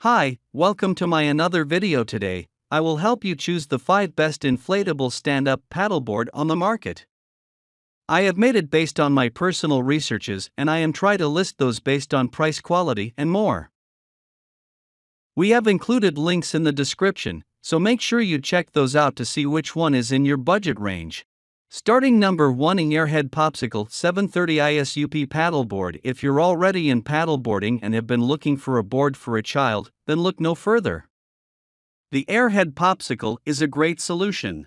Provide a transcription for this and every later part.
Hi, welcome to my another video today. I will help you choose the 5 best inflatable stand-up paddleboard on the market. I have made it based on my personal researches and I am trying to list those based on price, quality and more. We have included links in the description, so make sure you check those out to see which one is in your budget range. Starting number 1, Airhead Popsicle 730 ISUP paddleboard. If you're already in paddleboarding and have been looking for a board for a child, then look no further. The Airhead Popsicle is a great solution.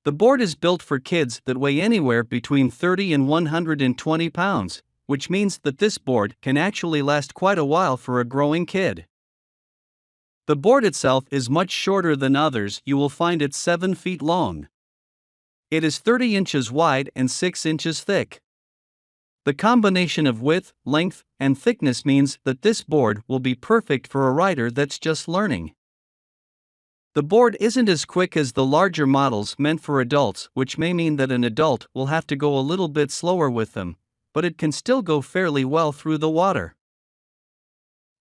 The board is built for kids that weigh anywhere between 30 and 120 pounds, which means that this board can actually last quite a while for a growing kid. The board itself is much shorter than others. You will find it 7 feet long. It is 30 inches wide and 6 inches thick. The combination of width, length, and thickness means that this board will be perfect for a rider that's just learning. The board isn't as quick as the larger models meant for adults, which may mean that an adult will have to go a little bit slower with them, but it can still go fairly well through the water.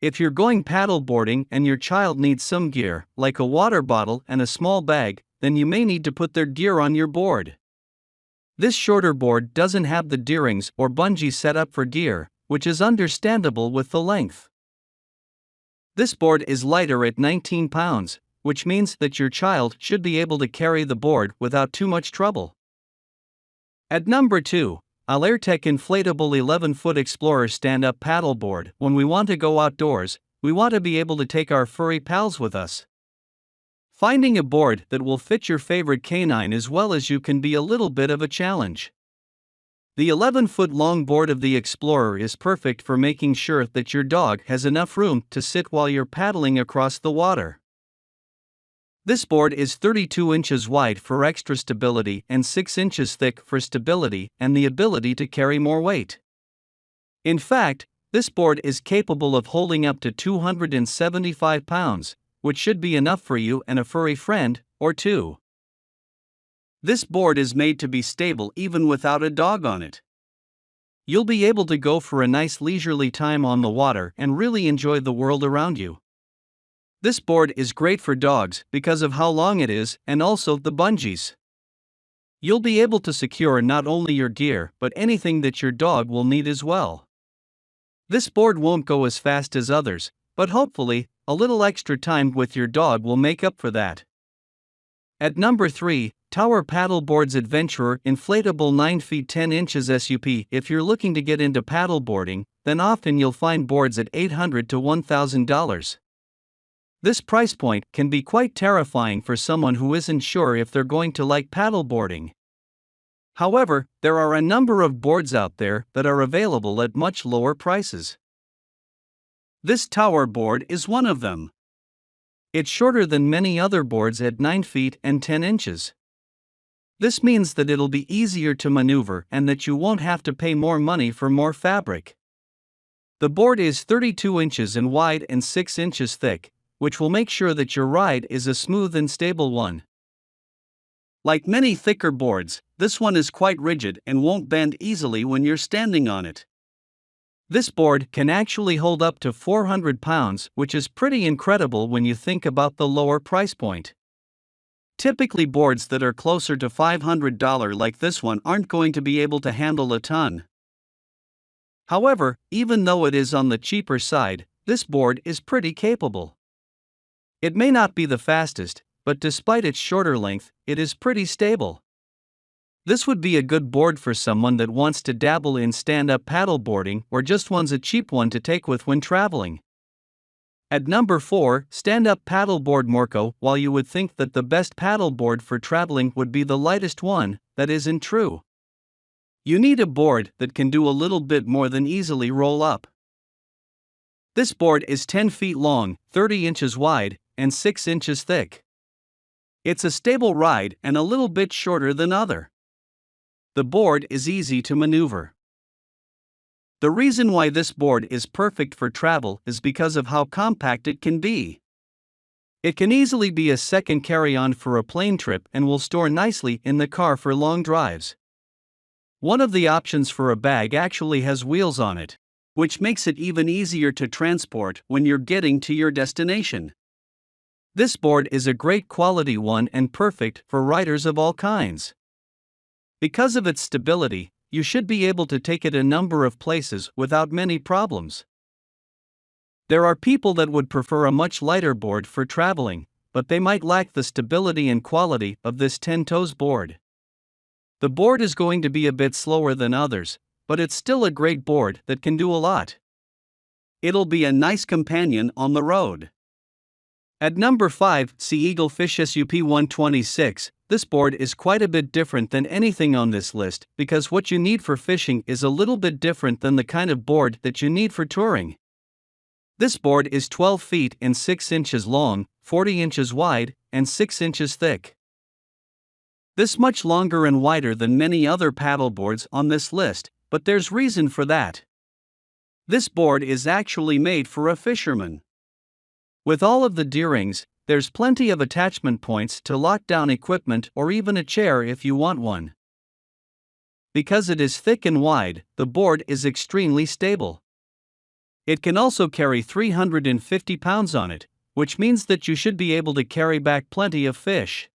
If you're going paddleboarding and your child needs some gear, like a water bottle and a small bag, then you may need to put their gear on your board. This shorter board doesn't have the D-rings or bungee set up for gear, which is understandable with the length. This board is lighter at 19 pounds, which means that your child should be able to carry the board without too much trouble. At number 2, Alertech Inflatable 11-foot Explorer stand-up paddleboard. When we want to go outdoors, we want to be able to take our furry pals with us. Finding a board that will fit your favorite canine as well as you can be a little bit of a challenge. The 11-foot long board of the Explorer is perfect for making sure that your dog has enough room to sit while you're paddling across the water. This board is 32 inches wide for extra stability and 6 inches thick for stability and the ability to carry more weight. In fact, this board is capable of holding up to 275 pounds, which should be enough for you and a furry friend or two. This board is made to be stable even without a dog on it. You'll be able to go for a nice leisurely time on the water and really enjoy the world around you. This board is great for dogs because of how long it is and also the bungees. You'll be able to secure not only your gear but anything that your dog will need as well. This board won't go as fast as others, but hopefully, a little extra time with your dog will make up for that. At number 3, Tower Paddleboards Adventurer Inflatable 9 feet 10 inches SUP. If you're looking to get into paddleboarding, then often you'll find boards at $800 to $1,000. This price point can be quite terrifying for someone who isn't sure if they're going to like paddleboarding. However, there are a number of boards out there that are available at much lower prices. This tower board is one of them. It's shorter than many other boards at 9 feet and 10 inches. This means that it'll be easier to maneuver and that you won't have to pay more money for more fabric. The board is 32 inches in wide and 6 inches thick, which will make sure that your ride is a smooth and stable one. Like many thicker boards, this one is quite rigid and won't bend easily when you're standing on it. This board can actually hold up to 400 pounds, which is pretty incredible when you think about the lower price point. Typically, boards that are closer to $500 like this one aren't going to be able to handle a ton. However, even though it is on the cheaper side, this board is pretty capable. It may not be the fastest, but despite its shorter length, it is pretty stable. This would be a good board for someone that wants to dabble in stand-up paddleboarding or just wants a cheap one to take with when traveling. At number 4, Stand-Up Paddleboard Morco. While you would think that the best paddleboard for traveling would be the lightest one, that isn't true. You need a board that can do a little bit more than easily roll up. This board is 10 feet long, 30 inches wide, and 6 inches thick. It's a stable ride and a little bit shorter than other. The board is easy to maneuver. The reason why this board is perfect for travel is because of how compact it can be. It can easily be a second carry-on for a plane trip and will store nicely in the car for long drives. One of the options for a bag actually has wheels on it. which makes it even easier to transport when you're getting to your destination. This board is a great quality one and perfect for riders of all kinds. Because of its stability, you should be able to take it a number of places without many problems. There are people that would prefer a much lighter board for traveling, but they might lack the stability and quality of this 10 toes board. The board is going to be a bit slower than others, but it's still a great board that can do a lot. It'll be a nice companion on the road. At number 5, Sea Eagle Fish SUP 126. This board is quite a bit different than anything on this list because what you need for fishing is a little bit different than the kind of board that you need for touring. This board is 12 feet and 6 inches long, 40 inches wide, and 6 inches thick. This much longer and wider than many other paddle boards on this list, but there's reason for that. This board is actually made for a fisherman. With all of the D-rings, there's plenty of attachment points to lock down equipment or even a chair if you want one. Because it is thick and wide, the board is extremely stable. It can also carry 350 pounds on it, which means that you should be able to carry back plenty of fish.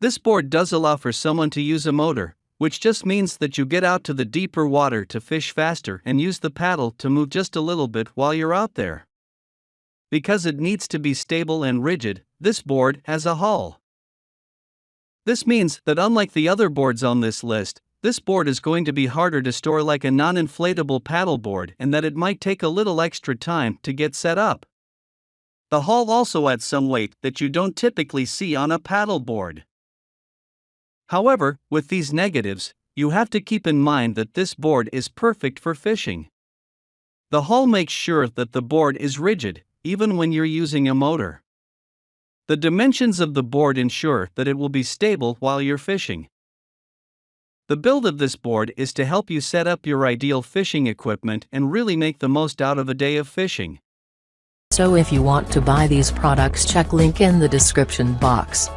This board does allow for someone to use a motor, which just means that you get out to the deeper water to fish faster and use the paddle to move just a little bit while you're out there. Because it needs to be stable and rigid, this board has a hull. This means that unlike the other boards on this list, this board is going to be harder to store like a non-inflatable paddleboard and that it might take a little extra time to get set up. The hull also adds some weight that you don't typically see on a paddleboard. However, with these negatives, you have to keep in mind that this board is perfect for fishing. The hull makes sure that the board is rigid, even when you're using a motor. The dimensions of the board ensure that it will be stable while you're fishing. The build of this board is to help you set up your ideal fishing equipment and really make the most out of a day of fishing. So if you want to buy these products, check link in the description box.